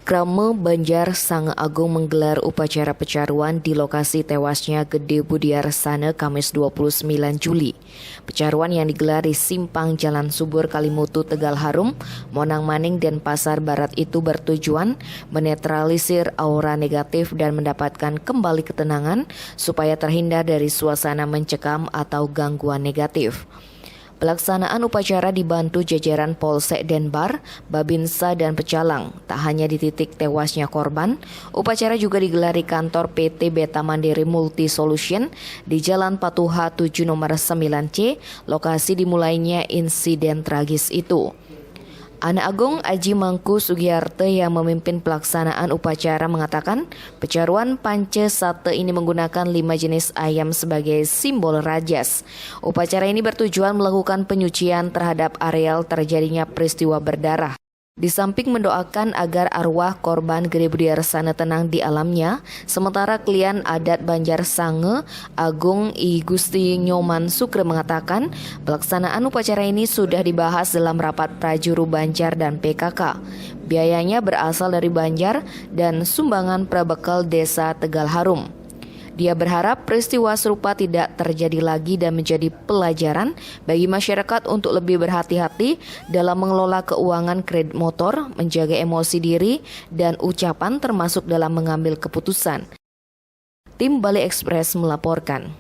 Krama Banjar Sang Agung menggelar upacara pecaruan di lokasi tewasnya Gede Budiarsana Kamis 29 Juli. Pecaruan yang digelar di Simpang Jalan Subur Kalimutu Tegal Harum, Monang Maning dan Pasar Barat itu bertujuan menetralisir aura negatif dan mendapatkan kembali ketenangan supaya terhindar dari suasana mencekam atau gangguan negatif. Pelaksanaan upacara dibantu jajaran Polsek Denbar, Babinsa dan Pecalang. Tak hanya di titik tewasnya korban, upacara juga digelar di kantor PT Beta Mandiri Multi Solution di Jalan Patuha 7 nomor 9C, lokasi dimulainya insiden tragis itu. Anak Agung Aji Mangku Sugiyarte yang memimpin pelaksanaan upacara mengatakan pecaruan Pance Sate ini menggunakan 5 jenis ayam sebagai simbol rajas. Upacara ini bertujuan melakukan penyucian terhadap areal terjadinya peristiwa berdarah. Di samping mendoakan agar arwah korban Gede Budiarsana tenang di alamnya, sementara klien adat Banjar Sange Agung I Gusti Nyoman Sukre mengatakan pelaksanaan upacara ini sudah dibahas dalam rapat Prajuru Banjar dan PKK. Biayanya berasal dari Banjar dan sumbangan prabekal desa Tegal Harum. Dia berharap peristiwa serupa tidak terjadi lagi dan menjadi pelajaran bagi masyarakat untuk lebih berhati-hati dalam mengelola keuangan kredit motor, menjaga emosi diri dan ucapan termasuk dalam mengambil keputusan. Tim Bali Express melaporkan.